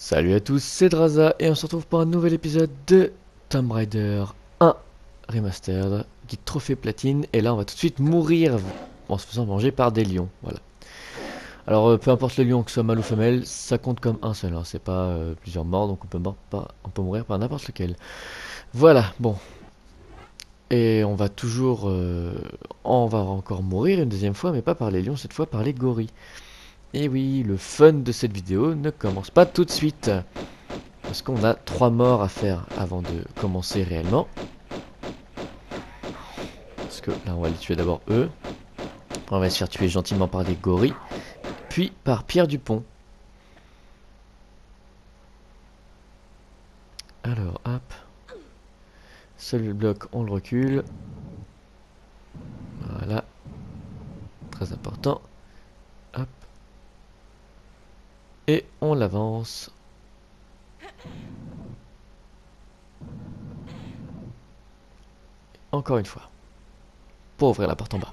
Salut à tous, c'est Draza et on se retrouve pour un nouvel épisode de Tomb Raider 1 Remastered, guide trophée platine. Et là on va tout de suite mourir en se faisant manger par des lions. Voilà. Alors peu importe le lion, que ce soit mâle ou femelle, ça compte comme un seul, hein. C'est pas plusieurs morts, donc on peut mourir par n'importe lequel. Voilà, bon. Et on va toujours... on va encore mourir une deuxième fois, mais pas par les lions, cette fois par les gorilles. Et oui, le fun de cette vidéo ne commence pas tout de suite. Parce qu'on a 3 morts à faire avant de commencer réellement. Parce que là on va les tuer d'abord eux. On va se faire tuer gentiment par des gorilles. Puis par Pierre Dupont. Alors hop. Seul bloc on le recule. Voilà. Très important. Hop. Et on l'avance. Encore une fois. Pour ouvrir la porte en bas.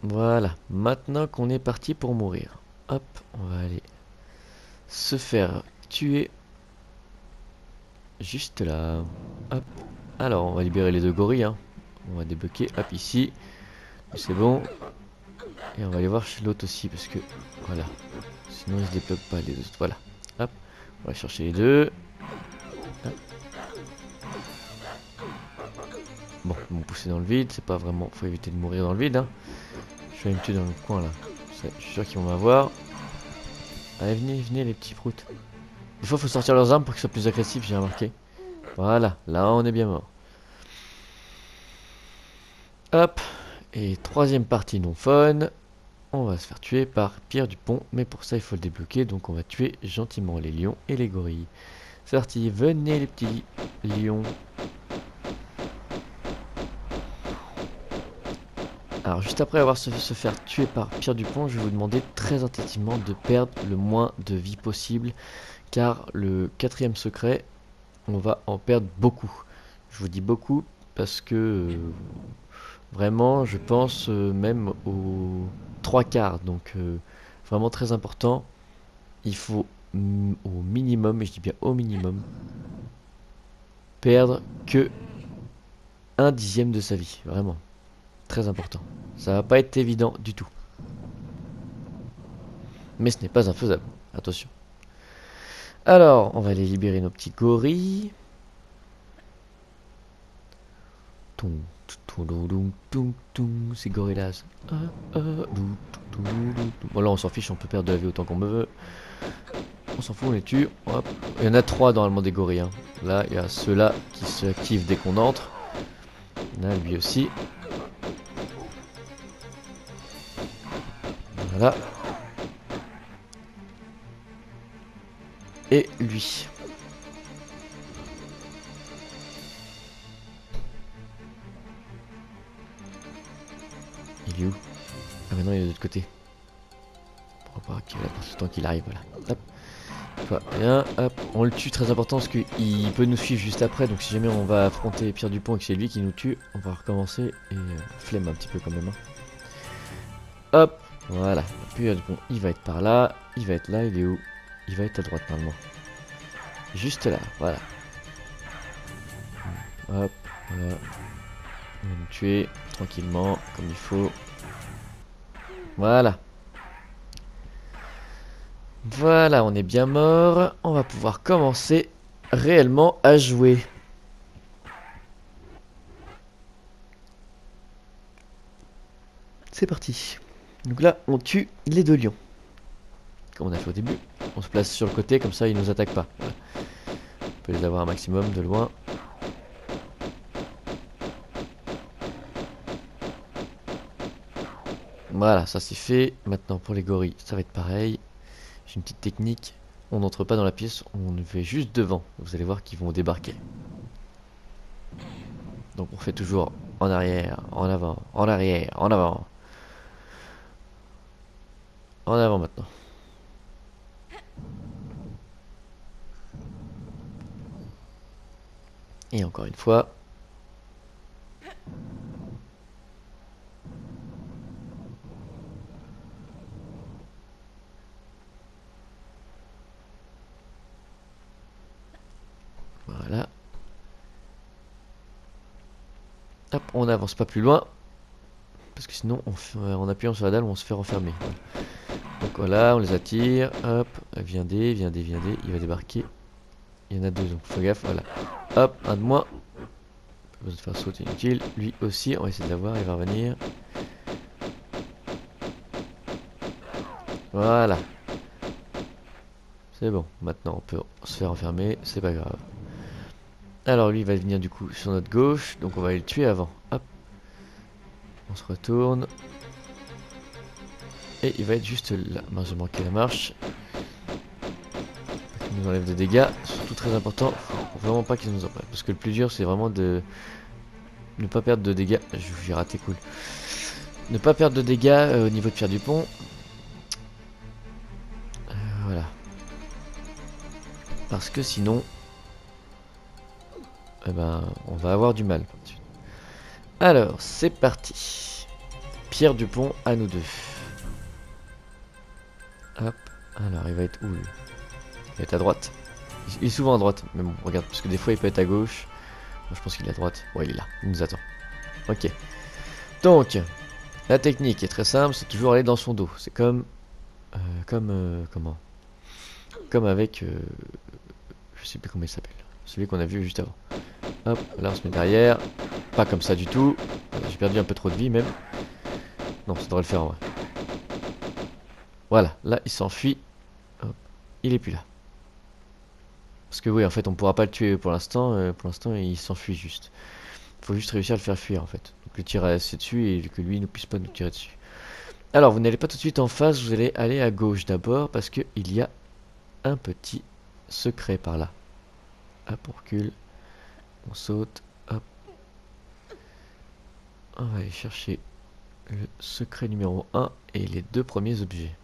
Voilà. Maintenant qu'on est parti pour mourir. Hop. On va aller se faire tuer. Juste là. Hop. Alors on va libérer les deux gorilles, hein. On va débloquer. Hop ici. C'est bon. Et on va aller voir chez l'autre aussi parce que voilà. Sinon ils se débloquent pas les autres. Voilà. Hop. On va chercher les deux. Hop. Bon, ils m'ont poussé dans le vide. C'est pas vraiment. Faut éviter de mourir dans le vide, hein. Je vais me tuer dans le coin là. Je suis sûr qu'ils vont m'avoir. Allez, venez, venez les petits proutes. Des fois faut sortir leurs armes pour qu'ils soient plus agressifs, j'ai remarqué. Voilà, là on est bien mort. Hop. Et troisième partie non fun. On va se faire tuer par Pierre Dupont, mais pour ça il faut le débloquer, donc on va tuer gentiment les lions et les gorilles. C'est parti, venez les petits lions. Alors juste après avoir se faire tuer par Pierre Dupont, je vais vous demander très attentivement de perdre le moins de vie possible, car le quatrième secret, on va en perdre beaucoup. Je vous dis beaucoup parce que vraiment je pense même aux trois quarts, donc vraiment très important. Il faut au minimum, et je dis bien au minimum, perdre que un dixième de sa vie. Vraiment. Très important. Ça va pas être évident du tout. Mais ce n'est pas infaisable. Attention. Alors, on va aller libérer nos petits gorilles. Ces gorillas. Bon là on s'en fiche, on peut perdre de la vie autant qu'on me veut. On s'en fout, on les tue. Hop. Il y en a trois normalement des gorilles, hein. Là, il y a ceux-là qui se activent dès qu'on entre. Là, lui aussi. Voilà. Et lui. Il est où? Ah maintenant il est de l'autre côté. Pour pas qu'il a le temps qu'il arrive, voilà. Hop. Toi, bien, hop. On le tue, très important parce qu'il peut nous suivre juste après. Donc si jamais on va affronter Pierre Dupont et que c'est lui qui nous tue, on va recommencer et flemme un petit peu quand même, hein. Hop, voilà. Pierre Dupont, il va être par là. Il va être là, il est où? Il va être à droite normalement. Juste là, voilà. Hop, voilà. On va le tuer tranquillement, comme il faut. Voilà. Voilà, on est bien mort. On va pouvoir commencer réellement à jouer. C'est parti. Donc là, on tue les deux lions. Comme on a fait au début. On se place sur le côté, comme ça ils nous attaquent pas. Voilà. On peut les avoir un maximum de loin. Voilà, ça c'est fait. Maintenant pour les gorilles, ça va être pareil. J'ai une petite technique. On n'entre pas dans la pièce, on le fait juste devant. Vous allez voir qu'ils vont débarquer. Donc on fait toujours en arrière, en avant, en arrière, en avant. En avant maintenant. Et encore une fois. Hop, on n'avance pas plus loin. Parce que sinon, en appuyant sur la dalle, on se fait renfermer. Donc voilà, on les attire. Hop, viendez, viendez, viendez. Il va débarquer. Il y en a deux, donc faut gaffe, voilà. Hop, un de moins. Pas besoin de faire sauter inutile. Lui aussi, on va essayer de l'avoir, il va revenir. Voilà. C'est bon, maintenant on peut se faire enfermer, c'est pas grave. Alors lui il va venir du coup sur notre gauche, donc on va aller le tuer avant. Hop. On se retourne. Et il va être juste là. Mince, j'ai manqué la marche. Il nous enlève des dégâts, surtout très important. Faut vraiment pas qu'il nous en prenne. Parce que le plus dur c'est vraiment de ne pas perdre de dégâts. J'ai raté, cool. Ne pas perdre de dégâts au niveau de Pierre Dupont. Voilà. Parce que sinon, eh ben, on va avoir du mal. Alors, c'est parti. Pierre Dupont, à nous deux. Hop. Alors, il va être où lui? Il va être à droite. Il est souvent à droite. Mais bon, regarde, parce que des fois, il peut être à gauche. Moi, je pense qu'il est à droite. Ouais, il est là. Il nous attend. Ok. Donc, la technique est très simple. C'est toujours aller dans son dos. C'est comme... comment? Comme avec... je sais plus comment il s'appelle. Celui qu'on a vu juste avant. Hop, là on se met derrière. Pas comme ça du tout. J'ai perdu un peu trop de vie même. Non, ça devrait le faire en vrai. Voilà, là il s'enfuit. Hop, il est plus là. Parce que oui, en fait, on pourra pas le tuer pour l'instant. Pour l'instant, il s'enfuit juste. Faut juste réussir à le faire fuir en fait. Donc le tirer assez dessus et que lui ne puisse pas nous tirer dessus. Alors, vous n'allez pas tout de suite en face, vous allez aller à gauche d'abord parce que il y a un petit secret par là. Hop, on recule. On saute. Hop. On va aller chercher le secret numéro 1 et les deux premiers objets.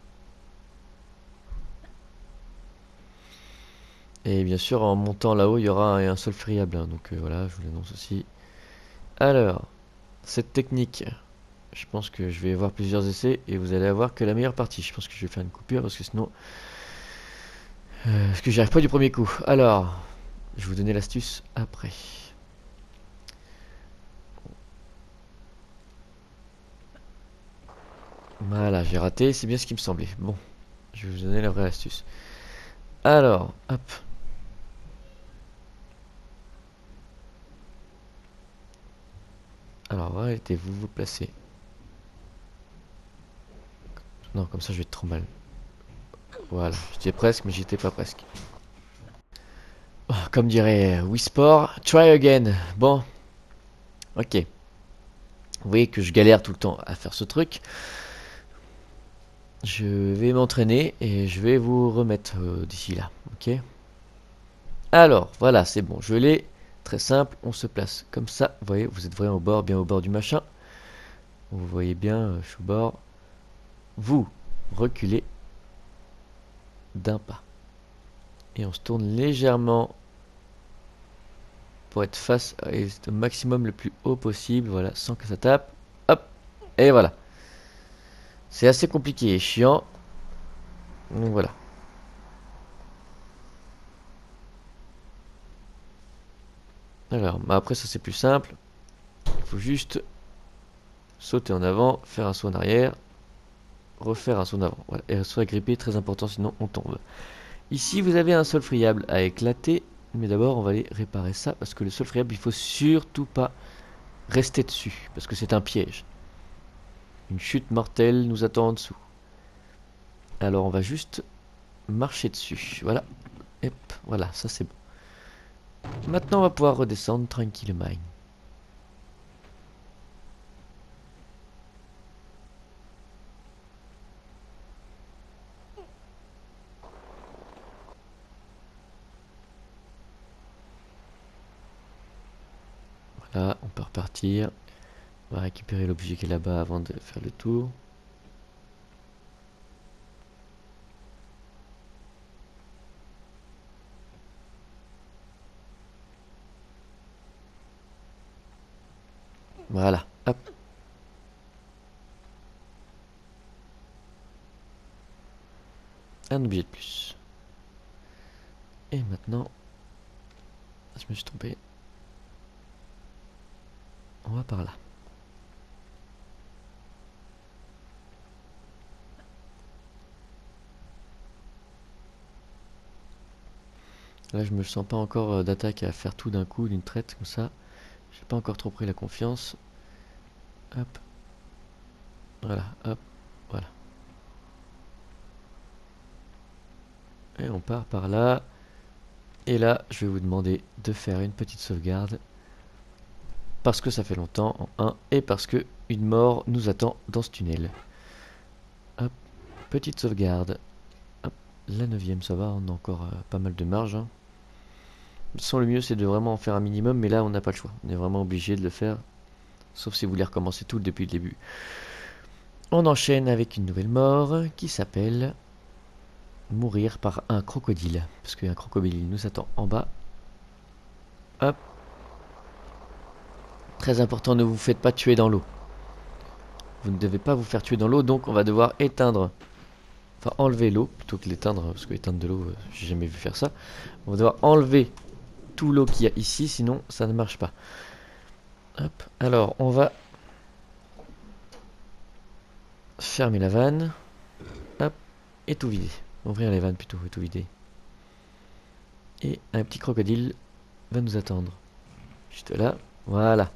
Et bien sûr, en montant là-haut, il y aura un sol friable. Hein, donc voilà, je vous l'annonce aussi. Alors, cette technique, je pense que je vais avoir plusieurs essais et vous allez avoir que la meilleure partie. Je pense que je vais faire une coupure parce que sinon... parce que j'y arrive pas du premier coup. Alors, je vais vous donner l'astuce après. Voilà, j'ai raté, c'est bien ce qui me semblait. Bon, je vais vous donner la vraie astuce. Alors, hop. Alors, arrêtez, vous vous placez. Non, comme ça je vais être trop mal. Voilà, j'étais presque, mais j'étais pas presque. Oh, comme dirait Wii Sport, try again. Bon, ok. Vous voyez que je galère tout le temps à faire ce truc. Je vais m'entraîner et je vais vous remettre d'ici là, ok? Alors, voilà, c'est bon, je l'ai. Très simple, on se place comme ça. Vous voyez, vous êtes vraiment au bord, bien au bord du machin. Vous voyez bien, je suis au bord. Vous reculez d'un pas. Et on se tourne légèrement pour être face au maximum le plus haut possible, voilà, sans que ça tape. Hop, et voilà. C'est assez compliqué et chiant. Donc voilà. Alors, bah après ça c'est plus simple. Il faut juste sauter en avant, faire un saut en arrière, refaire un saut en avant. Voilà. Et rester agrippé, très important, sinon on tombe. Ici vous avez un sol friable à éclater. Mais d'abord on va aller réparer ça. Parce que le sol friable, il faut surtout pas rester dessus. Parce que c'est un piège. Une chute mortelle nous attend en dessous. Alors on va juste marcher dessus. Voilà. Hop, voilà, ça c'est bon. Maintenant on va pouvoir redescendre tranquillement. Voilà, on peut repartir. On va récupérer l'objet qui est là-bas avant de faire le tour. Voilà, hop. Un objet de plus. Et maintenant... Je me suis trompé. on va par là. Là, je me sens pas encore d'attaque à faire tout d'un coup, d'une traite comme ça. J'ai pas encore trop pris la confiance. Hop. Voilà, hop, voilà. Et on part par là. Et là, je vais vous demander de faire une petite sauvegarde. Parce que ça fait longtemps en 1 et parce que une mort nous attend dans ce tunnel. Hop, petite sauvegarde. Hop, la 9ème, ça va, on a encore pas mal de marge. Hein. Sans le mieux, c'est de vraiment en faire un minimum, mais là, on n'a pas le choix. On est vraiment obligé de le faire. Sauf si vous voulez recommencer tout depuis le début. On enchaîne avec une nouvelle mort qui s'appelle mourir par un crocodile. Parce qu'un crocodile nous attend en bas. Hop. Très important, ne vous faites pas tuer dans l'eau. Vous ne devez pas vous faire tuer dans l'eau, donc on va devoir éteindre. Enfin, enlever l'eau plutôt que l'éteindre, parce que éteindre de l'eau, j'ai jamais vu faire ça. On va devoir enlever tout l'eau qu'il y a ici, sinon ça ne marche pas. Hop. Alors, on va fermer la vanne. Hop. Et tout vider. Ouvrir les vannes plutôt et tout vider. Et un petit crocodile va nous attendre. Juste là. Voilà.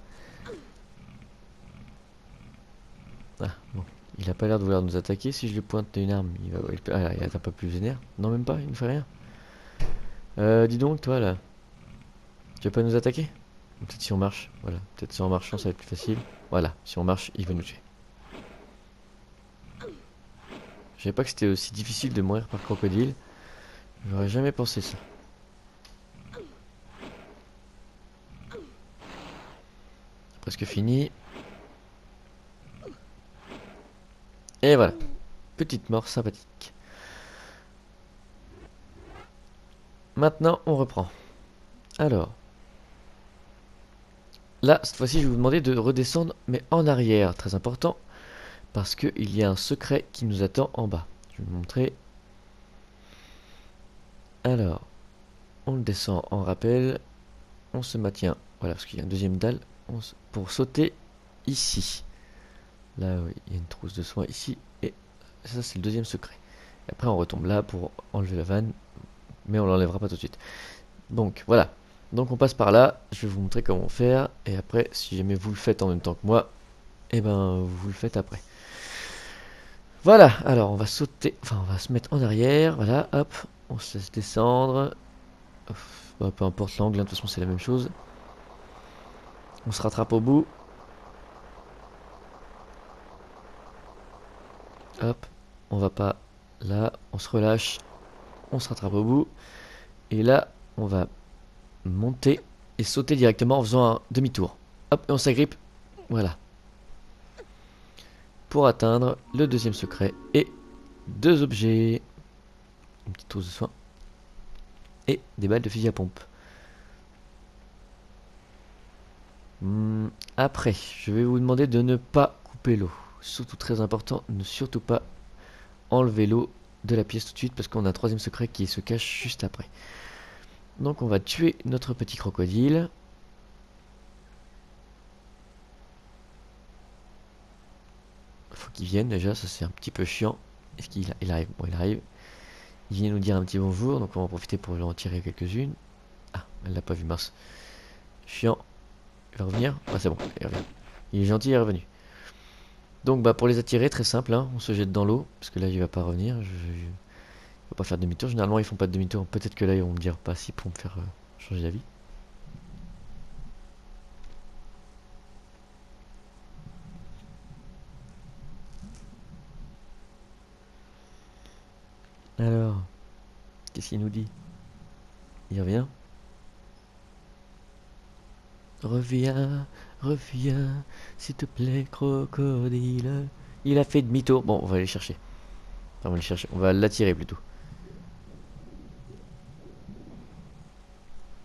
Ah, bon. Il a pas l'air de vouloir nous attaquer. Si je lui pointe une arme, il atteint pas plus vénère. Non, même pas, il ne fait rien. Dis donc, toi là. Tu veux pas nous attaquer? Peut-être si on marche. Voilà. Peut-être si en marchant, ça va être plus facile. Voilà. Si on marche, il va nous tuer. Je savais pas que c'était aussi difficile de mourir par crocodile. J'aurais jamais pensé ça. Presque fini. Et voilà. Petite mort sympathique. Maintenant, on reprend. Alors. Là, cette fois-ci, je vais vous demander de redescendre, mais en arrière. Très important. Parce qu'il y a un secret qui nous attend en bas. Je vais vous montrer. Alors. On le descend en rappel. On se maintient. Voilà, parce qu'il y a une deuxième dalle. Pour sauter ici. Là, oui, il y a une trousse de soins ici. Et ça, c'est le deuxième secret. Et après, on retombe là pour enlever la vanne. Mais on l'enlèvera pas tout de suite. Donc, voilà. Donc, on passe par là. Je vais vous montrer comment faire. Et après, si jamais vous le faites en même temps que moi, eh ben, vous le faites après. Voilà. Alors, on va sauter. Enfin, on va se mettre en arrière. Voilà, hop. On se laisse descendre. Bah, peu importe l'angle, hein, de toute façon, c'est la même chose. On se rattrape au bout. Hop. On va pas là. On se relâche. On se rattrape au bout. Et là, on va monter et sauter directement en faisant un demi-tour. Hop, et on s'agrippe. Voilà. Pour atteindre le deuxième secret et deux objets. Une petite trousse de soins. Et des balles de fusil à pompe. Après, je vais vous demander de ne pas couper l'eau. Surtout très important, ne surtout pas enlever l'eau de la pièce tout de suite parce qu'on a un troisième secret qui se cache juste après. Donc on va tuer notre petit crocodile. Faut qu'il vienne déjà, ça c'est un petit peu chiant. Est-ce qu'il arrive? Bon, il arrive. Il vient nous dire un petit bonjour, donc on va en profiter pour lui en tirer quelques-unes. Ah, elle l'a pas vu, mince. Chiant. Il va revenir? Ah, c'est bon, il revient. Il est gentil, il est revenu. Donc bah pour les attirer, très simple, hein, on se jette dans l'eau, parce que là il va pas revenir. Il va pas faire demi-tour. Généralement ils font pas de demi-tour. Peut-être que là ils vont me dire pas si pour me faire changer d'avis. Alors, qu'est-ce qu'il nous dit? Il revient? Reviens, reviens, s'il te plaît, crocodile. Il a fait demi-tour. Bon, on va aller chercher. Enfin, on va le chercher. On va l'attirer plutôt.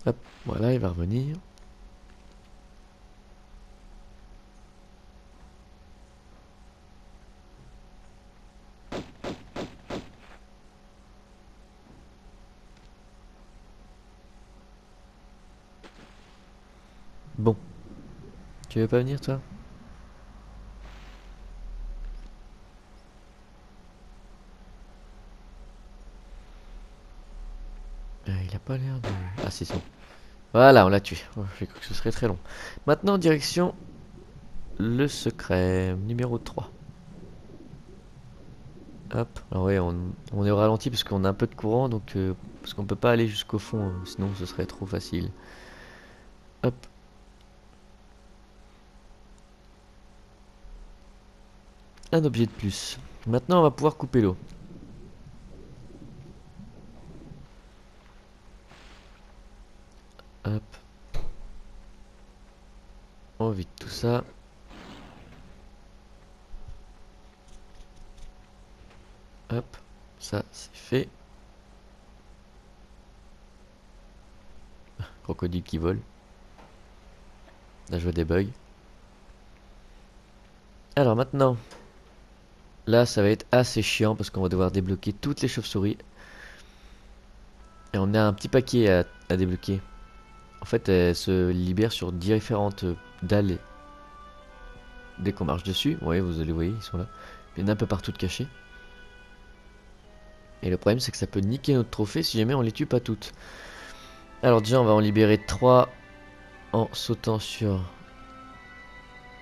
Hop, voilà, il va revenir. Bon, Tu veux pas venir toi? Il a pas l'air de... Ah c'est bon. Voilà, on l'a tué. Oh, j'ai cru que ce serait très long. Maintenant, direction le secret numéro 3. Hop, alors ouais, on est au ralenti parce qu'on a un peu de courant, donc parce qu'on peut pas aller jusqu'au fond, sinon ce serait trop facile. Hop. Un objet de plus. Maintenant, on va pouvoir couper l'eau. Hop. On vide tout ça. Hop. Ça, c'est fait. Crocodile qui vole. Là, je vois des bugs. Alors maintenant, là, ça va être assez chiant parce qu'on va devoir débloquer toutes les chauves-souris. Et on a un petit paquet à débloquer. En fait, elles se libèrent sur différentes dalles dès qu'on marche dessus. Ouais, vous allez voir, ils sont là. Il y en a un peu partout de cachés. Et le problème, c'est que ça peut niquer notre trophée si jamais on les tue pas toutes. Alors déjà, on va en libérer 3 en sautant sur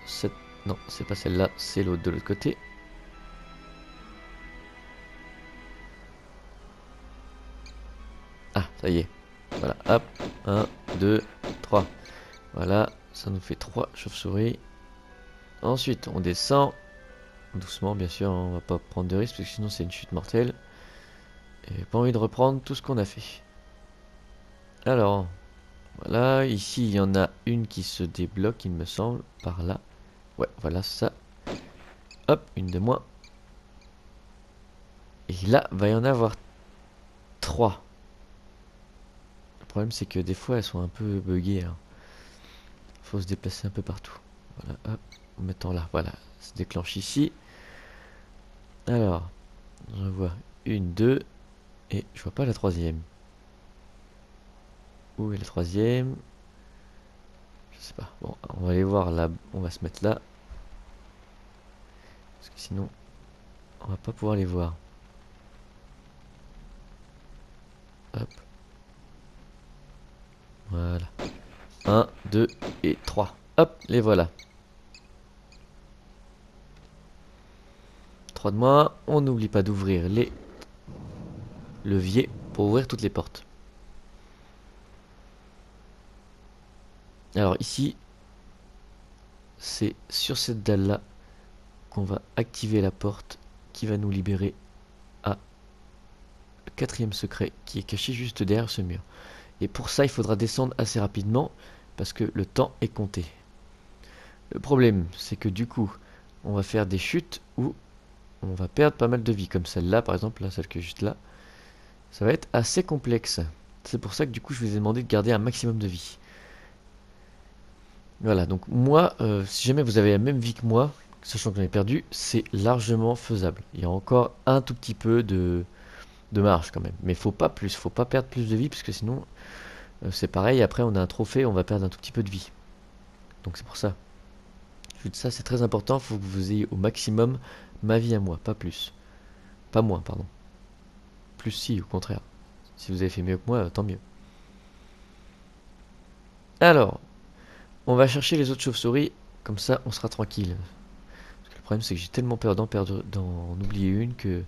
cette... Non, c'est pas celle-là, c'est l'autre de l'autre côté. Ah, ça y est. Voilà, hop. 1, 2, 3. Voilà, ça nous fait 3 chauves-souris. Ensuite, on descend. Doucement, bien sûr, hein, on va pas prendre de risques parce que sinon c'est une chute mortelle. Et pas envie de reprendre tout ce qu'on a fait. Alors, voilà, ici il y en a une qui se débloque, il me semble, par là. Ouais, voilà ça. Hop, une de moins. Et là, va y en avoir 3. Le problème, c'est que des fois, elles sont un peu buggées. Hein. Faut se déplacer un peu partout. Voilà, hop, en mettant là, voilà. Ça se déclenche ici. Alors, je vois une, deux, et je vois pas la troisième. Où est la troisième? Je sais pas. Bon, on va aller voir là. On va se mettre là. Parce que sinon, on va pas pouvoir les voir. Hop. Voilà. 1, 2 et 3. Hop, les voilà. 3 de moins. On n'oublie pas d'ouvrir les leviers pour ouvrir toutes les portes. Alors ici, c'est sur cette dalle là qu'on va activer la porte qui va nous libérer à le quatrième secret qui est caché juste derrière ce mur. Et pour ça, il faudra descendre assez rapidement parce que le temps est compté. Le problème, c'est que du coup, on va faire des chutes où on va perdre pas mal de vie, comme celle-là par exemple, là, celle qui est juste là. Ça va être assez complexe. C'est pour ça que du coup, je vous ai demandé de garder un maximum de vie. Voilà, donc moi, si jamais vous avez la même vie que moi, sachant que j'en ai perdu, c'est largement faisable. Il y a encore un tout petit peu de marge quand même. Mais faut pas plus, faut pas perdre plus de vie, parce que sinon, c'est pareil, après on a un trophée, on va perdre un tout petit peu de vie. Donc c'est pour ça. Je vous dis ça, c'est très important, faut que vous ayez au maximum ma vie à moi, pas plus. Pas moins, pardon. Plus si, au contraire. Si vous avez fait mieux que moi, tant mieux. Alors, on va chercher les autres chauves-souris, comme ça on sera tranquille. Parce que le problème c'est que j'ai tellement peur d'en oublier une que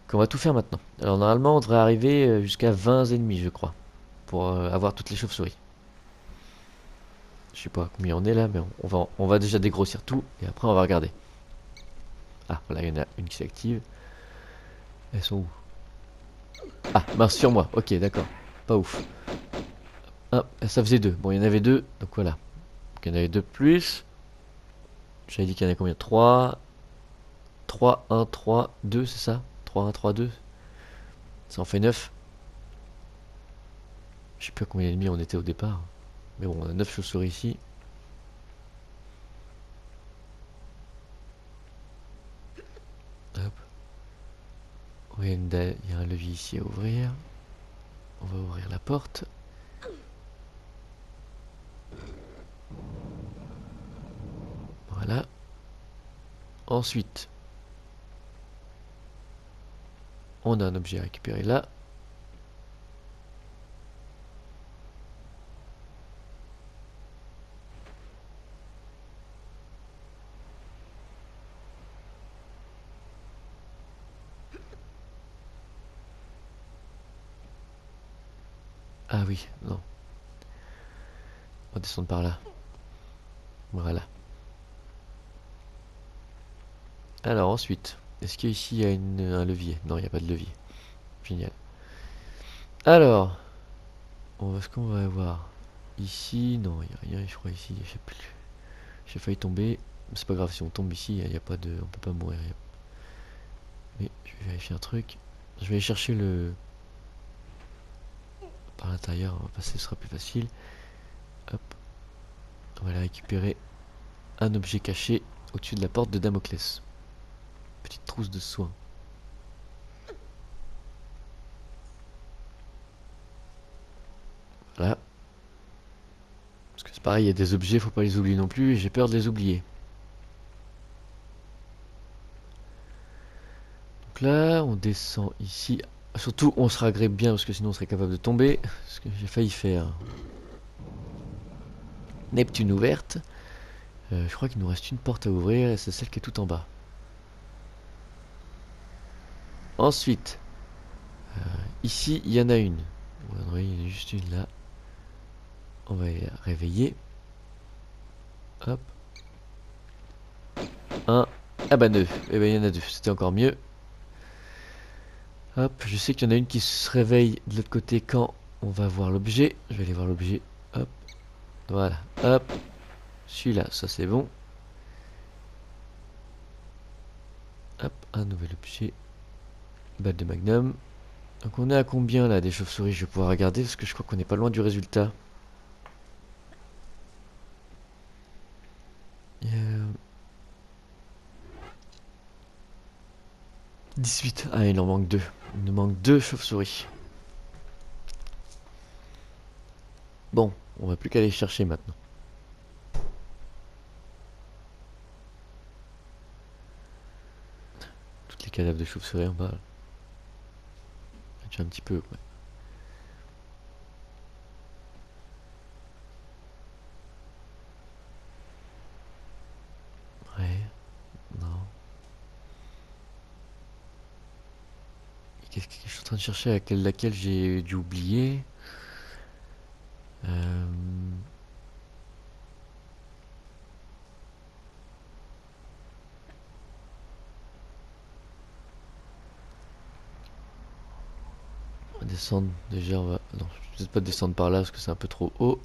qu'on va tout faire maintenant. Alors normalement on devrait arriver jusqu'à 20 ennemis je crois, pour avoir toutes les chauves-souris. Je sais pas combien on est là, mais on va déjà dégrossir tout, et après on va regarder. Ah voilà, il y en a une qui s'active. Elles sont où? Ah, mince, sur moi, ok d'accord, pas ouf. Ah, ça faisait deux, bon il y en avait deux, donc voilà. Donc il y en avait deux de plus. J'avais dit qu'il y en avait combien? 3, 3, 1, 3, 2, c'est ça? 3, 1, 3, 2. Ça en fait 9. Je sais plus à combien d'ennemis on était au départ. Mais bon, on a 9 chauves-souris ici. Hop. Oui, il y a un levier ici à ouvrir. On va ouvrir la porte. Ensuite, on a un objet à récupérer là. Ah oui, non. On va descendre par là. Voilà. Alors ensuite, est-ce qu'ici il y a un levier? Non, il n'y a pas de levier. Génial. Alors, est-ce qu'on va avoir ici? Non, il n'y a rien, je crois, ici. Je sais plus. J'ai failli tomber. C'est pas grave, si on tombe ici, il n'y a pas de. On peut pas mourir. Mais je vais vérifier un truc. Je vais aller chercher le. Par l'intérieur, on va passer, ce sera plus facile. Hop. On va aller récupérer un objet caché au-dessus de la porte de Damoclès. Petite trousse de soins. Voilà. Parce que c'est pareil, il y a des objets, faut pas les oublier non plus, et j'ai peur de les oublier. Donc là, on descend ici. Surtout, on se ragrippe bien, parce que sinon on serait capable de tomber. Ce que j'ai failli faire. Neptune ouverte. Je crois qu'il nous reste une porte à ouvrir, et c'est celle qui est tout en bas. Ensuite, ici, il y en a une. Oui, il y en a juste une là. On va les réveiller. Hop. Un. Ah bah 2. Eh ben il y en a 2. C'était encore mieux. Hop. Je sais qu'il y en a une qui se réveille de l'autre côté quand on va voir l'objet. Je vais aller voir l'objet. Hop. Voilà. Hop. Celui-là, ça c'est bon. Hop. Un nouvel objet. Balle de magnum. Donc on est à combien là des chauves-souris? Je vais pouvoir regarder parce que je crois qu'on n'est pas loin du résultat. 18. Ah, il en manque 2. Il nous manque 2 chauves-souris. Bon, on va plus qu'à les chercher maintenant. Toutes les cadavres de chauves-souris en bas. Là. Un petit peu, ouais. Ouais, non. Qu'est-ce que je suis en train de chercher laquelle j'ai dû oublier. On va descendre déjà, on va. Non, je vais pas descendre par là parce que c'est un peu trop haut.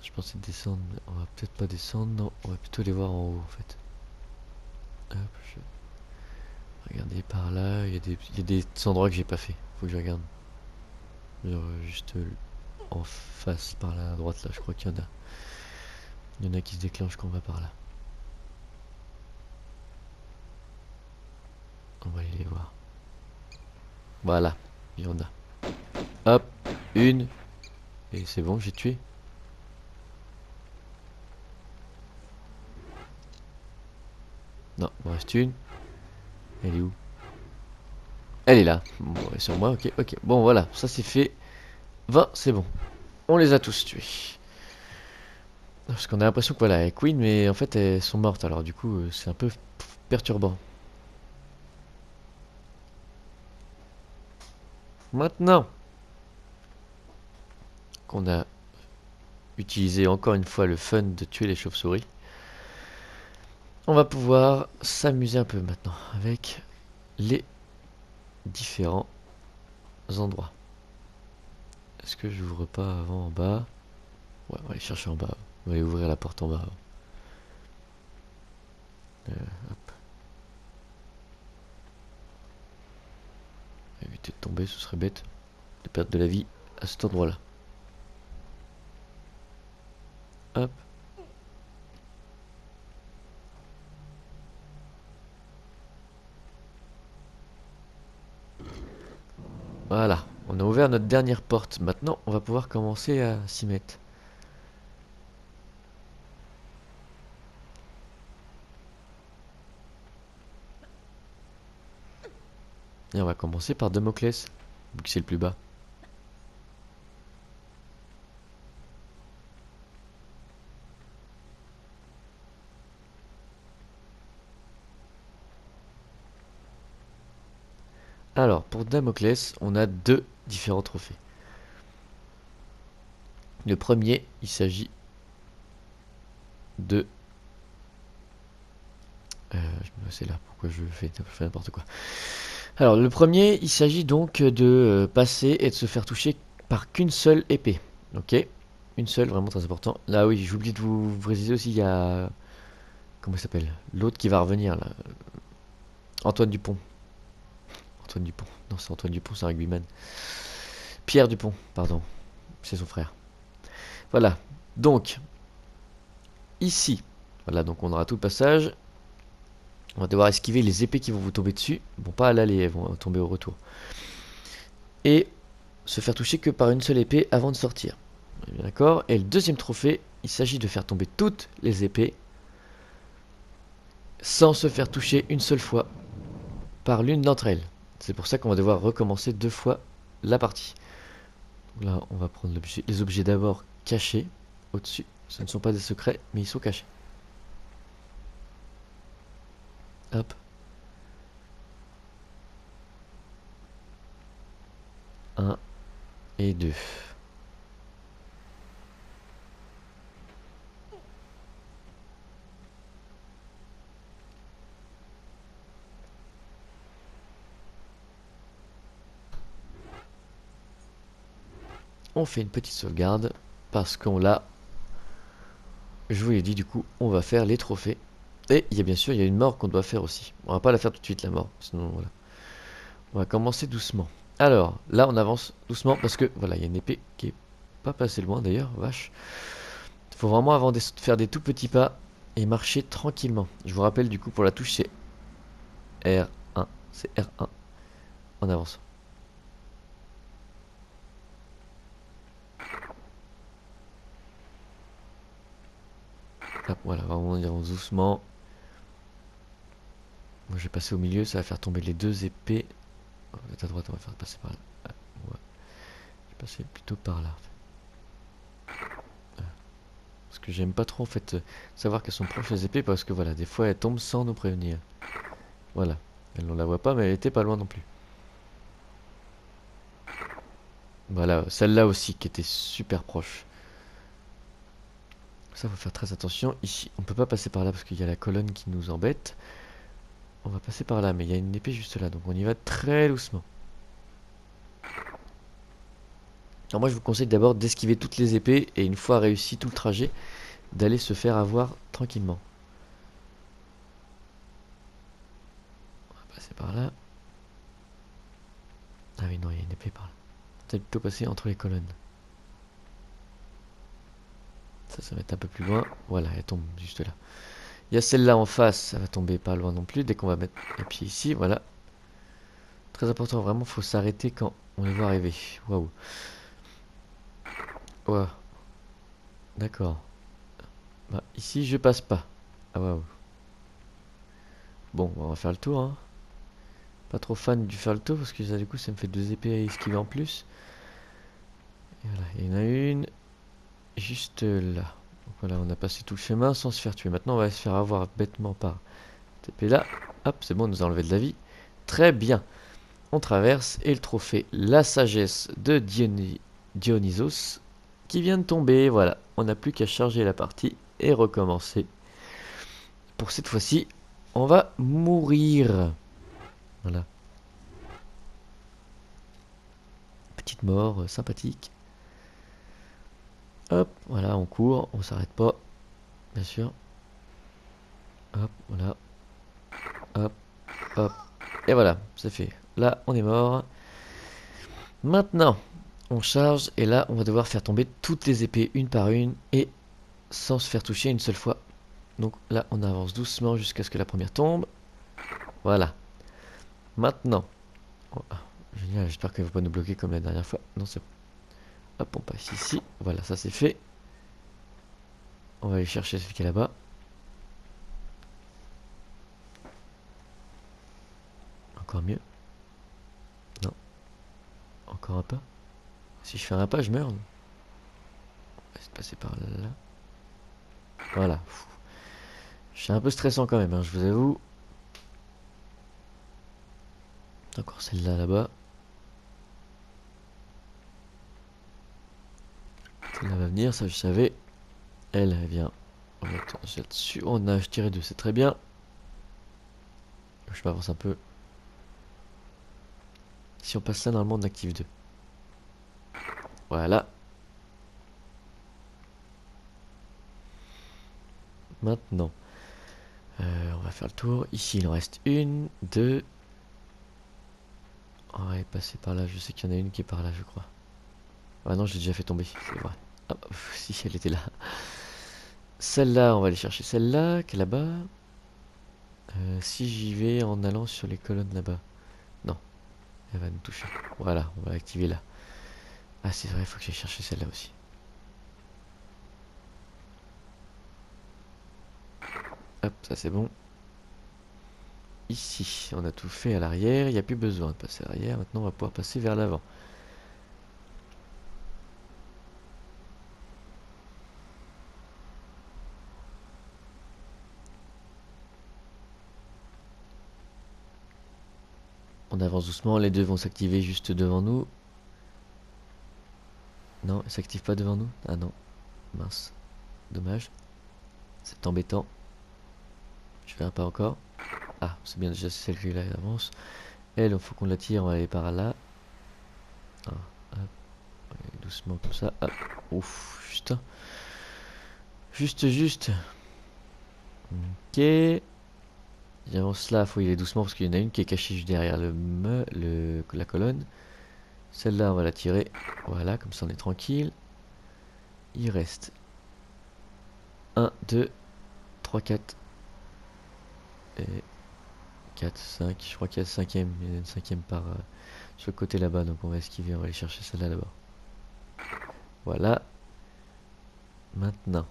Je pensais descendre, mais on va peut-être pas descendre, non, on va plutôt les voir en haut en fait. Hop, regardez par là, il y a des endroits que j'ai pas fait, faut que je regarde. Genre juste en face par là à droite là, je crois qu'il y en a. Il y en a qui se déclenchent quand on va par là. On va aller les voir. Voilà, il y en a. Hop, une. Et c'est bon, j'ai tué. Non, il me reste une. Elle est où? Elle est là. Bon, elle est sur moi, ok, ok. Bon, voilà, ça c'est fait. 20, c'est bon. On les a tous tués. Parce qu'on a l'impression que voilà, elle est Queen, mais en fait elles sont mortes, alors du coup c'est un peu perturbant. Maintenant qu'on a utilisé encore une fois le fun de tuer les chauves-souris, on va pouvoir s'amuser un peu maintenant avec les différents endroits. Est-ce que j'ouvre pas avant en bas? Ouais, on va aller chercher en bas. On va aller ouvrir la porte en bas. Hop. Éviter de tomber, ce serait bête de perdre de la vie à cet endroit-là. Hop. Voilà, on a ouvert notre dernière porte. Maintenant, on va pouvoir commencer à s'y mettre. Et on va commencer par Damoclès, vu que c'est le plus bas. Alors, pour Damoclès, on a deux différents trophées. Le premier, il s'agit de... c'est là, pourquoi je fais n'importe quoi. Alors, le premier, il s'agit donc de passer et de se faire toucher par qu'une seule épée. Ok? Une seule, vraiment très important. Là, oui, j'ai oublié de vous préciser aussi, il y a... Comment il s'appelle? L'autre qui va revenir, là. Antoine Dupont. Antoine Dupont. Non, c'est Antoine Dupont, c'est un rugbyman. Pierre Dupont, pardon. C'est son frère. Voilà. Donc, ici, voilà, donc on aura tout le passage. On va devoir esquiver les épées qui vont vous tomber dessus. Bon, pas à l'aller, elles vont tomber au retour. Et se faire toucher que par une seule épée avant de sortir. D'accord. Et le deuxième trophée, il s'agit de faire tomber toutes les épées sans se faire toucher une seule fois par l'une d'entre elles. C'est pour ça qu'on va devoir recommencer deux fois la partie. Là, on va prendre les objets d'abord cachés au-dessus. Ce ne sont pas des secrets, mais ils sont cachés. Hop. 1 et 2. On fait une petite sauvegarde parce qu'on l'a. Je vous l'ai dit, du coup, on va faire les trophées. Et il y a bien sûr, il y a une mort qu'on doit faire aussi. On va pas la faire tout de suite, la mort. Sinon, voilà. On va commencer doucement. Alors, là, on avance doucement parce que, voilà, il y a une épée qui est pas passée loin d'ailleurs, vache. Il faut vraiment avant de faire des tout petits pas et marcher tranquillement. Je vous rappelle, du coup, pour la touche, c'est R1. C'est R1 en avance. Hop, voilà, vraiment, on avance doucement. Moi, je vais passer au milieu, ça va faire tomber les deux épées. Vous êtes à droite, on va faire passer par là. Ah, ouais. Je vais passer plutôt par là. Parce que j'aime pas trop en fait savoir qu'elles sont proches les épées parce que voilà, des fois elles tombent sans nous prévenir. Voilà, elle on la voit pas mais elle était pas loin non plus. Voilà, celle-là aussi qui était super proche. Ça faut faire très attention. Ici, on peut pas passer par là parce qu'il y a la colonne qui nous embête. On va passer par là, mais il y a une épée juste là, donc on y va très doucement. Alors moi je vous conseille d'abord d'esquiver toutes les épées et une fois réussi tout le trajet, d'aller se faire avoir tranquillement. On va passer par là. Ah oui non, il y a une épée par là. Peut-être plutôt passer entre les colonnes. Ça va être un peu plus loin. Voilà, elle tombe juste là. Il y a celle-là en face, ça va tomber pas loin non plus. Dès qu'on va mettre les pieds ici, voilà. Très important, vraiment, faut s'arrêter quand on les voit arriver. Waouh. Waouh. D'accord. Bah, ici, je passe pas. Ah waouh. Bon, on va faire le tour, hein. Pas trop fan du faire le tour parce que ça, du coup, ça me fait deux épées à esquiver en plus. Et voilà, il y en a une juste là. Donc voilà, on a passé tout le chemin sans se faire tuer. Maintenant, on va se faire avoir bêtement par cette épée là. Hop, c'est bon, on nous a enlevé de la vie. Très bien. On traverse et le trophée La Sagesse de Dionysos qui vient de tomber. Voilà, on n'a plus qu'à charger la partie et recommencer. Pour cette fois-ci, on va mourir. Voilà. Petite mort sympathique. Hop, voilà, on court, on s'arrête pas, bien sûr. Hop, voilà. Hop, hop. Et voilà, c'est fait. Là, on est mort. Maintenant, on charge et là, on va devoir faire tomber toutes les épées une par une et sans se faire toucher une seule fois. Donc là, on avance doucement jusqu'à ce que la première tombe. Voilà. Maintenant. Oh, ah, génial, j'espère qu'elle ne va pas nous bloquer comme la dernière fois. Non, c'est bon. Hop, on passe ici. Voilà, ça c'est fait. On va aller chercher celui qui est là-bas. Encore mieux. encore un pas. Si je fais un pas, je meurs. C'est de passer par là. Voilà. C'est un peu stressant quand même, hein, je vous avoue. Encore celle-là là-bas. Celle-là va venir, ça je savais. Elle vient. On va là-dessus. On a tiré deux, c'est très bien. Je m'avance un peu. Si on passe là, normalement on active 2. Voilà. Maintenant, on va faire le tour. Ici, il en reste une, deux. On va passer par là. Je sais qu'il y en a une qui est par là, je crois. Ah non, je l'ai déjà fait tomber, c'est vrai. Ah, si, elle était là. Celle-là, on va aller chercher celle-là, qui est là-bas. Si j'y vais en allant sur les colonnes là-bas. Non, elle va nous toucher. Voilà, on va l'activer là. Ah, c'est vrai, il faut que j'aille chercher celle-là aussi. Hop, ça c'est bon. Ici, on a tout fait à l'arrière. Il n'y a plus besoin de passer à l'arrière. Maintenant, on va pouvoir passer vers l'avant. On avance doucement. Les deux vont s'activer juste devant nous. Non, ils s'activent pas devant nous. Ah non, mince. Dommage. C'est embêtant. Je fais un pas encore. Ah, c'est bien déjà celle qui est là, elle avance. Elle, il faut qu'on la tire, on va aller par là. Ah, hop. Doucement comme ça. Hop. Ouf, putain. Juste. Ok. J'avance là, faut y aller doucement parce qu'il y en a une qui est cachée juste derrière la colonne. Celle-là, on va la tirer. Voilà, comme ça on est tranquille. Il reste 1, 2, 3, 4. Et 4, 5. Je crois qu'il y a le cinquième. Il y a une cinquième par sur le côté là-bas. Donc on va esquiver, on va aller chercher celle-là là-bas. Voilà. Maintenant.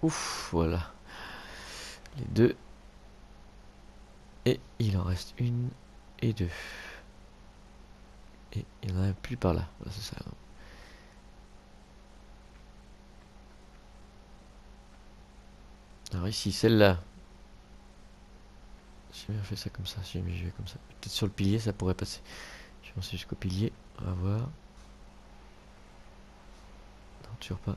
Ouf, voilà. Les deux. Et il en reste une et deux. Et il n'y en a plus par là. Voilà, c'est ça. Alors ici, celle-là. J'ai bien fait ça comme ça. Si jamais je vais comme ça. Peut-être sur le pilier, ça pourrait passer. Je vais lancer jusqu'au pilier. On va voir. Non, toujours pas.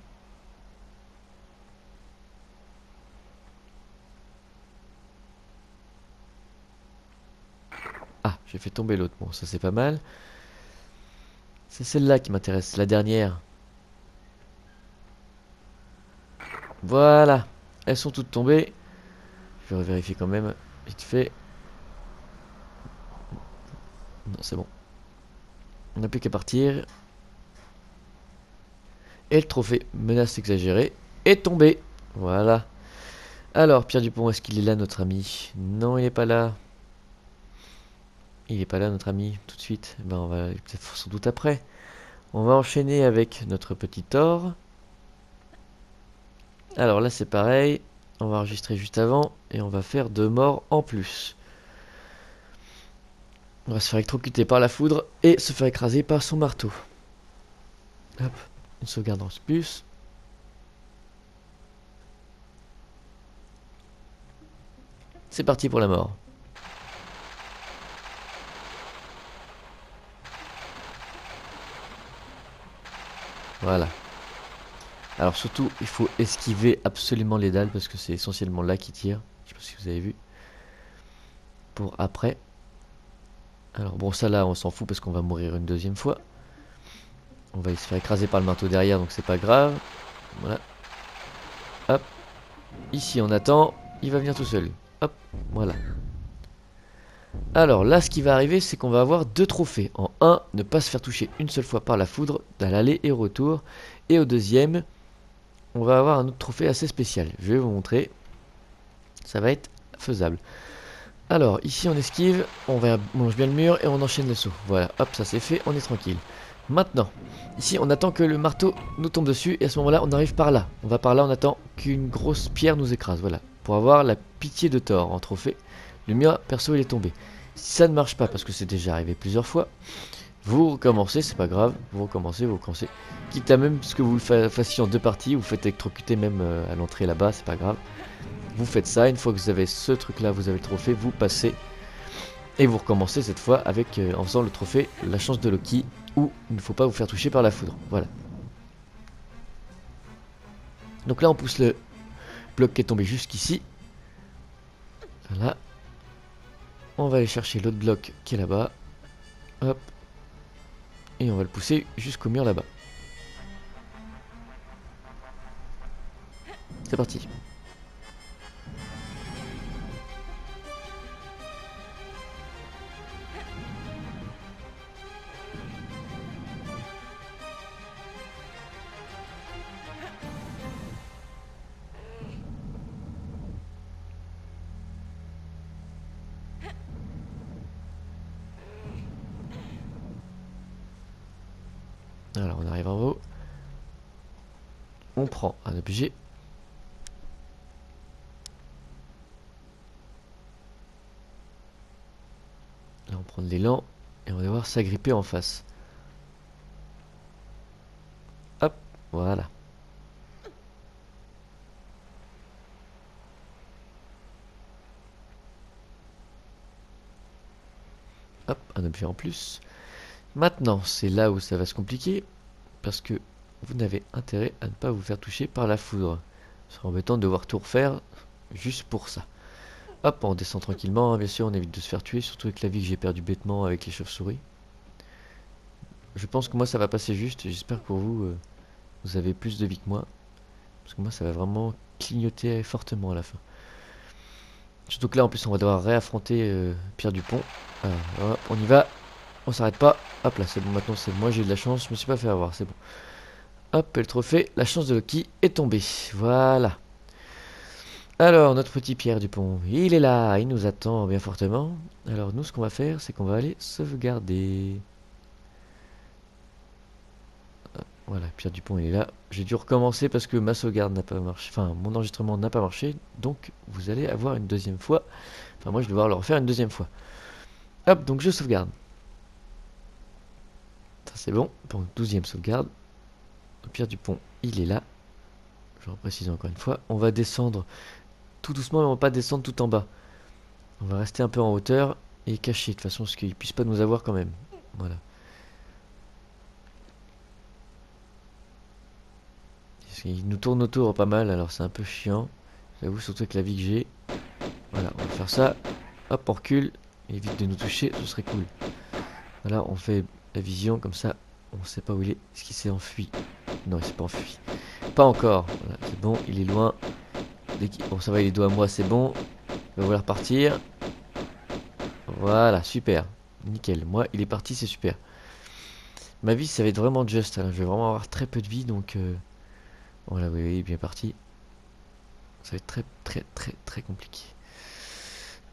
Ah, j'ai fait tomber l'autre. Bon, ça c'est pas mal. C'est celle-là qui m'intéresse, la dernière. Voilà. Elles sont toutes tombées. Je vais vérifier quand même. Vite fait. Non, c'est bon. On n'a plus qu'à partir. Et le trophée menace exagérée est tombé. Voilà. Alors, Pierre Dupont, est-ce qu'il est là, notre ami? Non, il n'est pas là. Il n'est pas là, notre ami, tout de suite. Ben, on va peut-être sans doute après. On va enchaîner avec notre petit Thor. Alors là, c'est pareil. On va enregistrer juste avant. Et on va faire 2 morts en plus. On va se faire électrocuter par la foudre. Et se faire écraser par son marteau. Hop. Une sauvegarde en plus. C'est parti pour la mort. Voilà. Alors surtout, il faut esquiver absolument les dalles parce que c'est essentiellement là qui tire. Je sais pas si vous avez vu. Pour après. Alors bon, ça là, on s'en fout parce qu'on va mourir une deuxième fois. On va se faire écraser par le marteau derrière, donc c'est pas grave. Voilà. Hop. Ici, on attend. Il va venir tout seul. Hop. Voilà. Alors là, ce qui va arriver, c'est qu'on va avoir 2 trophées. En 1, ne pas se faire toucher une seule fois par la foudre, à l'aller et au retour. Et au deuxième, on va avoir un autre trophée assez spécial. Je vais vous montrer. Ça va être faisable. Alors, ici on esquive, on mange bien le mur et on enchaîne le saut. Voilà, hop, ça c'est fait, on est tranquille. Maintenant, ici on attend que le marteau nous tombe dessus et à ce moment-là, on arrive par là. On va par là, on attend qu'une grosse pierre nous écrase. Voilà, pour avoir la pitié de Thor en trophée. Le mur, perso, il est tombé. Si ça ne marche pas, parce que c'est déjà arrivé plusieurs fois, vous recommencez, c'est pas grave, vous recommencez, quitte à même ce que vous le fassiez en 2 parties, vous faites électrocuter même à l'entrée là-bas, c'est pas grave. Vous faites ça, une fois que vous avez ce truc là, vous avez le trophée, vous passez et vous recommencez cette fois avec en faisant le trophée la chance de Loki, où il ne faut pas vous faire toucher par la foudre. Voilà. Donc là on pousse le bloc qui est tombé jusqu'ici. Voilà. On va aller chercher l'autre bloc qui est là-bas. Hop. Et on va le pousser jusqu'au mur là-bas. C'est parti. Alors on arrive en haut. On prend un objet. Là on prend de l'élan et on va devoir s'agripper en face. Hop, voilà. Hop, un objet en plus. Maintenant, c'est là où ça va se compliquer, parce que vous n'avez intérêt à ne pas vous faire toucher par la foudre. Ce serait embêtant de devoir tout refaire juste pour ça. Hop, on descend tranquillement, hein, bien sûr, on évite de se faire tuer, surtout avec la vie que j'ai perdue bêtement avec les chauves-souris. Je pense que moi ça va passer juste, j'espère que pour vous, vous avez plus de vie que moi. Parce que moi ça va vraiment clignoter fortement à la fin. Surtout que là en plus on va devoir réaffronter Pierre Dupont. Alors, hop, on y va, on s'arrête pas. Hop là, c'est bon, maintenant c'est moi, j'ai eu de la chance, je me suis pas fait avoir, c'est bon. Hop, et le trophée, la chance de Loki est tombée. Voilà. Alors, notre petit Pierre Dupont, il est là, il nous attend bien fortement. Alors, nous, ce qu'on va faire, c'est qu'on va aller sauvegarder. Hop, voilà, Pierre Dupont, il est là. J'ai dû recommencer parce que ma sauvegarde n'a pas marché. Enfin, mon enregistrement n'a pas marché. Donc, vous allez avoir une deuxième fois. Enfin, moi, je vais devoir le refaire une deuxième fois. Hop, donc je sauvegarde. Ça, c'est bon. Donc, 12e sauvegarde. Pierre Dupont, il est là. Je reprécise encore une fois. On va descendre tout doucement, mais on va pas descendre tout en bas. On va rester un peu en hauteur et caché, de façon à ce qu'ils puissent pas nous avoir quand même. Voilà. Ils nous tournent autour pas mal, alors c'est un peu chiant. J'avoue, surtout avec la vie que j'ai. Voilà, on va faire ça. Hop, on recule. Évite de nous toucher, ce serait cool. Voilà, on fait la vision, comme ça, on sait pas où il est. Est-ce qu'il s'est enfui? Non, il s'est pas enfui. Pas encore. Voilà, c'est bon, il est loin. Bon, ça va, il est dos à moi, c'est bon. Il va vouloir partir. Voilà, super. Nickel. Moi, il est parti, c'est super. Ma vie, ça va être vraiment juste. Hein. Je vais vraiment avoir très peu de vie, donc... Voilà, oui, oui, bien parti. Ça va être très, très, très, très compliqué.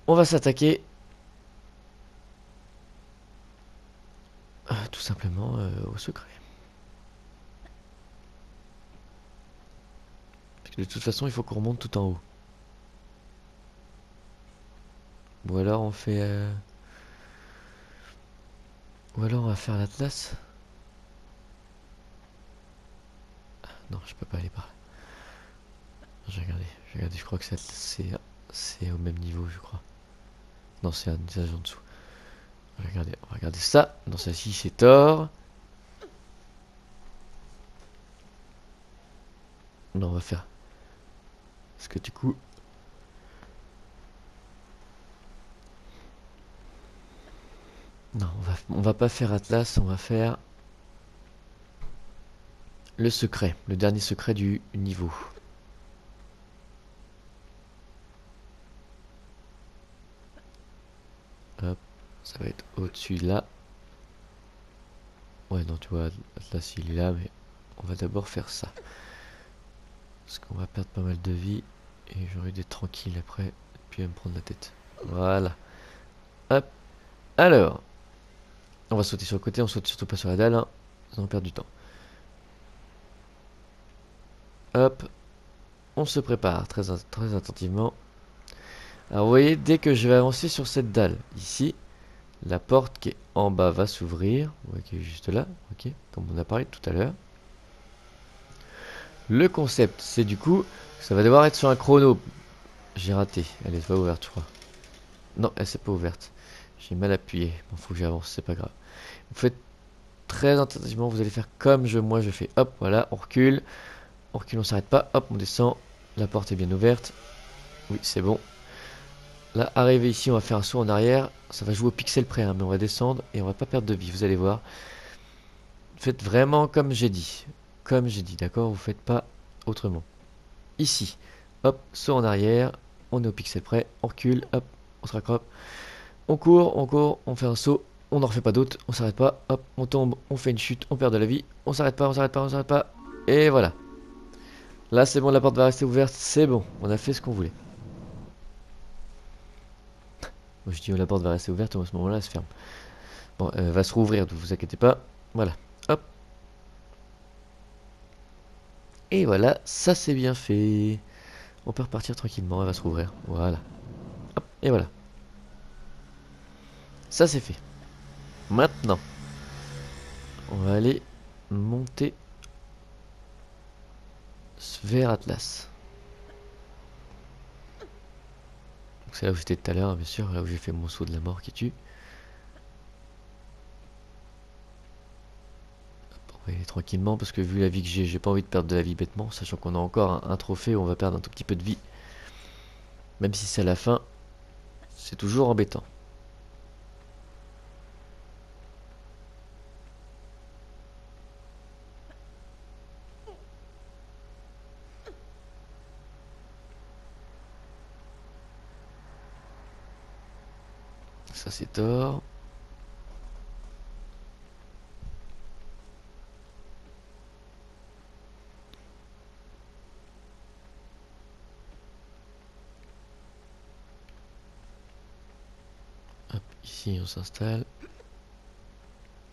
On va s'attaquer. Tout simplement au secret. Parce que de toute façon, il faut qu'on remonte tout en haut. Ou alors on fait... Ou alors on va faire l'Atlas. Non, je peux pas aller par là. J'ai regardé, je crois que c'est au même niveau, je crois. Non, c'est un étage en dessous. On va regarder ça. Dans celle-ci, c'est Thor. Non, on va faire. Parce que du coup... Non, on va pas faire Atlas, on va faire... Le secret, le dernier secret du niveau. Hop, ça va être au-dessus là. Ouais, non, tu vois, Atlas il est là, mais on va d'abord faire ça. Parce qu'on va perdre pas mal de vie et j'aurai des tranquilles après, puis à me prendre la tête. Voilà. Hop. Alors, on va sauter sur le côté, on saute surtout pas sur la dalle, hein. On perd du temps. Hop. On se prépare très attentivement. Alors vous voyez, dès que je vais avancer sur cette dalle, ici, La porte qui est en bas va s'ouvrir. Ouais, qui est juste là. Ok, comme on a parlé tout à l'heure. Le concept, c'est du coup, ça va devoir être sur un chrono. J'ai raté. Elle est pas ouverte, je crois. Non, elle s'est pas ouverte. J'ai mal appuyé. Bon, faut que j'avance, c'est pas grave. Vous faites très attentivement, vous allez faire comme moi je fais. Hop, voilà, on recule, on s'arrête pas. Hop, on descend. La porte est bien ouverte. Oui, c'est bon. Là, arrivé ici, on va faire un saut en arrière. Ça va jouer au pixel près, hein, mais on va descendre et on va pas perdre de vie, vous allez voir. Faites vraiment comme j'ai dit. Comme j'ai dit, d'accord? Vous faites pas autrement. Ici, hop, saut en arrière. On est au pixel près. On recule, hop, on se raccroche. On court, on fait un saut. On n'en refait pas d'autres, on s'arrête pas. Hop, on tombe, on fait une chute, on perd de la vie. On s'arrête pas, on s'arrête pas, on s'arrête pas. Et voilà. Là, c'est bon, la porte va rester ouverte. C'est bon, on a fait ce qu'on voulait. Moi, je dis, la porte va rester ouverte, à ce moment-là, elle se ferme. Bon, elle va se rouvrir, ne vous inquiétez pas. Voilà. Hop. Et voilà, ça c'est bien fait. On peut repartir tranquillement, elle va se rouvrir. Voilà. Hop, et voilà. Ça c'est fait. Maintenant, on va aller monter vers Atlas. Donc c'est là où j'étais tout à l'heure, bien sûr, là où j'ai fait mon saut de la mort qui tue. On va y aller tranquillement parce que vu la vie que j'ai pas envie de perdre de la vie bêtement, sachant qu'on a encore un trophée où on va perdre un tout petit peu de vie. Même si c'est à la fin, c'est toujours embêtant. Ça c'est tort. Hop, ici on s'installe.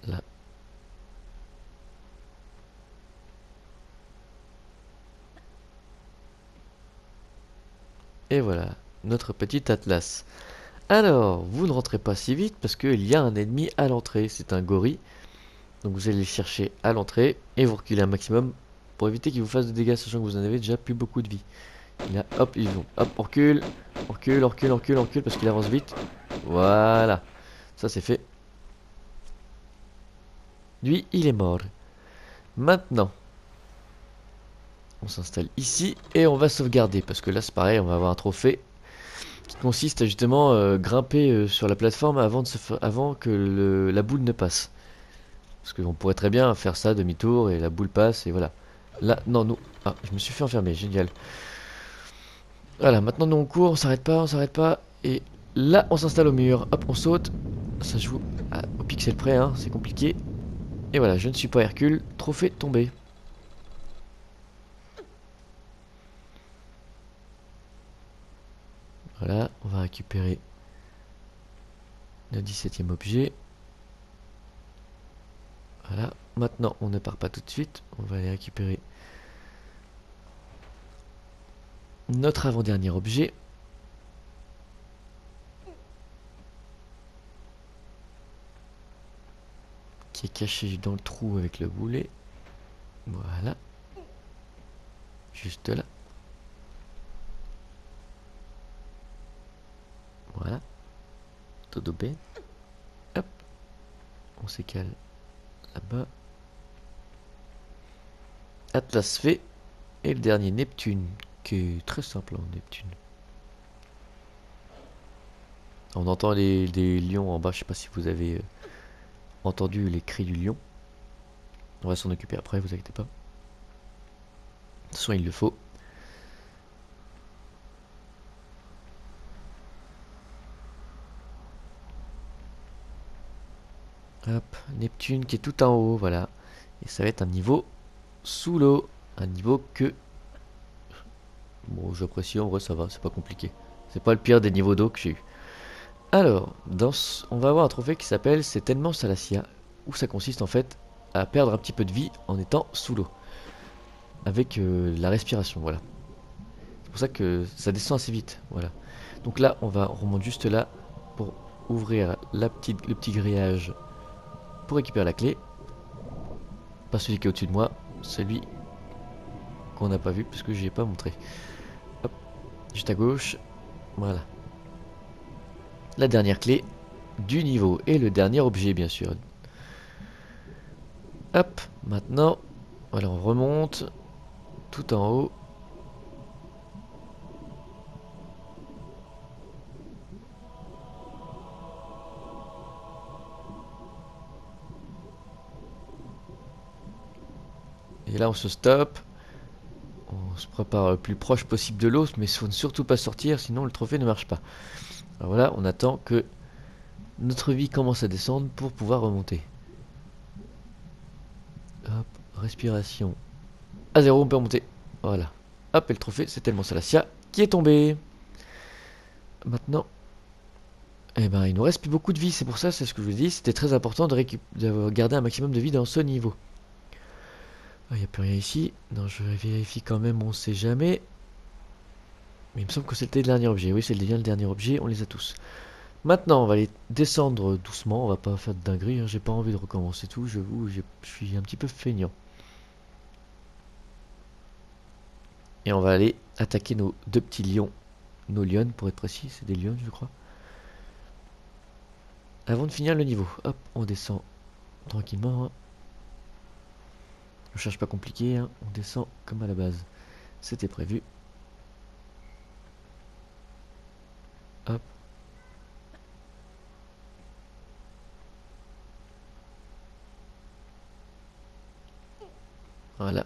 Là. Et voilà, notre petit Atlas. Alors, vous ne rentrez pas si vite parce qu'il y a un ennemi à l'entrée. C'est un gorille. Donc vous allez le chercher à l'entrée et vous reculez un maximum pour éviter qu'il vous fasse de dégâts, sachant que vous en avez déjà plus beaucoup de vie. Il a, hop, ils vont, hop, on recule, on recule, on recule, on recule, on recule parce qu'il avance vite. Voilà, ça c'est fait. Lui, il est mort. Maintenant, on s'installe ici et on va sauvegarder parce que là c'est pareil, on va avoir un trophée qui consiste à justement grimper sur la plateforme avant que la boule ne passe. Parce qu'on pourrait très bien faire ça demi-tour et la boule passe et voilà. Là, non, nous. Ah, je me suis fait enfermer, génial. Voilà, maintenant nous on court, on s'arrête pas, on s'arrête pas. Et là, on s'installe au mur. Hop, on saute. Ça joue au pixel près, hein, c'est compliqué. Et voilà, je ne suis pas Hercule. Trophée tombé. Voilà, on va récupérer le 17e objet. Voilà, maintenant on ne part pas tout de suite. On va aller récupérer notre avant-dernier objet. Qui est caché dans le trou avec le boulet. Voilà. Juste là. Voilà. Todo bien. Hop. On s'écale là-bas. Atlas fait. Et le dernier Neptune. Qui est très simple, hein, Neptune. On entend les lions en bas. Je sais pas si vous avez entendu les cris du lion. On va s'en occuper après, vous inquiétez pas. De toute façon, il le faut. Hop, Neptune qui est tout en haut, voilà. Et ça va être un niveau sous l'eau. Un niveau que... Bon, j'apprécie, en vrai ça va, c'est pas compliqué. C'est pas le pire des niveaux d'eau que j'ai eu. Alors, on va avoir un trophée qui s'appelle C'est tellement Salacia, où ça consiste en fait à perdre un petit peu de vie en étant sous l'eau. Avec la respiration, voilà. C'est pour ça que ça descend assez vite, voilà. Donc là, on remonte juste là pour ouvrir le petit grillage pour récupérer la clé. Pas celui qui est au-dessus de moi, celui qu'on n'a pas vu parce que j'y ai pas montré. Hop, juste à gauche, voilà. La dernière clé du niveau et le dernier objet bien sûr. Hop, maintenant, voilà, on remonte tout en haut. Et là on se stoppe. On se prépare le plus proche possible de l'eau, mais il faut surtout pas sortir, sinon le trophée ne marche pas. Alors voilà, on attend que notre vie commence à descendre pour pouvoir remonter. Hop, respiration. À zéro, on peut remonter. Voilà. Hop, et le trophée, c'est tellement Salacia qui est tombé. Maintenant, eh ben, il nous reste plus beaucoup de vie. C'est pour ça, c'est ce que je vous dis, c'était très important de garder un maximum de vie dans ce niveau. Il n'y a plus rien ici. Non, je vérifie quand même, on sait jamais. Mais il me semble que c'était le dernier objet. Oui, c'est bien le dernier objet, on les a tous. Maintenant, on va aller descendre doucement. On va pas faire de dinguerie, hein. J'ai pas envie de recommencer tout. Je suis un petit peu feignant. Et on va aller attaquer nos deux petits lions. Nos lions, pour être précis. C'est des lions, je crois. Avant de finir le niveau. Hop, on descend tranquillement, hein. On cherche pas compliqué, hein. On descend comme à la base. C'était prévu. Hop. Voilà.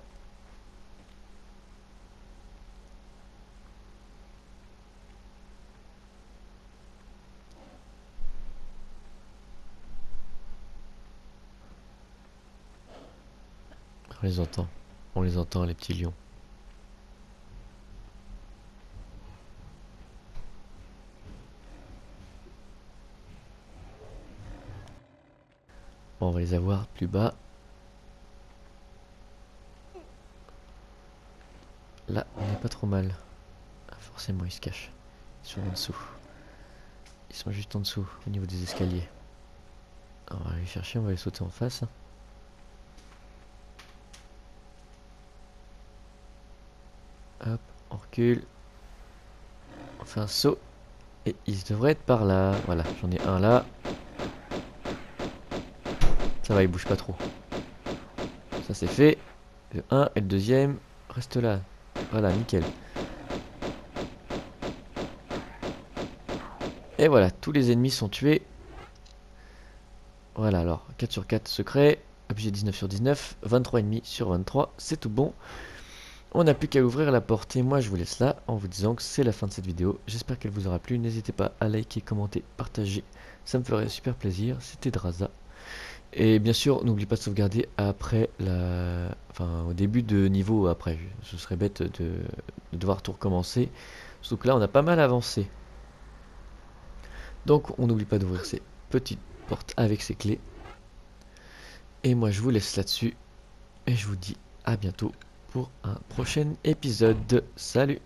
On les entend. On les entend, les petits lions. Bon, on va les avoir plus bas. Là, on n'est pas trop mal. Ah, forcément, ils se cachent. Ils sont en dessous. Ils sont juste en dessous, au niveau des escaliers. Alors, on va les chercher, on va les sauter en face. Hop, on recule. On fait un saut. Et ils devraient être par là. Voilà, j'en ai un là. Ça va, il bouge pas trop. Ça c'est fait. Le 1 et le deuxième reste là. Voilà, nickel. Et voilà, tous les ennemis sont tués. Voilà, alors 4 sur 4 secret. Objet 19 sur 19. 23 ennemis sur 23. C'est tout bon. On n'a plus qu'à ouvrir la porte. Et moi je vous laisse là en vous disant que c'est la fin de cette vidéo. J'espère qu'elle vous aura plu. N'hésitez pas à liker, commenter, partager. Ça me ferait super plaisir. C'était Draza. Et bien sûr, n'oublie pas de sauvegarder après enfin, au début de niveau après. Ce serait bête de devoir tout recommencer. Surtout que là, on a pas mal avancé. Donc, on n'oublie pas d'ouvrir ces petites portes avec ces clés. Et moi, je vous laisse là-dessus. Et je vous dis à bientôt pour un prochain épisode. Salut!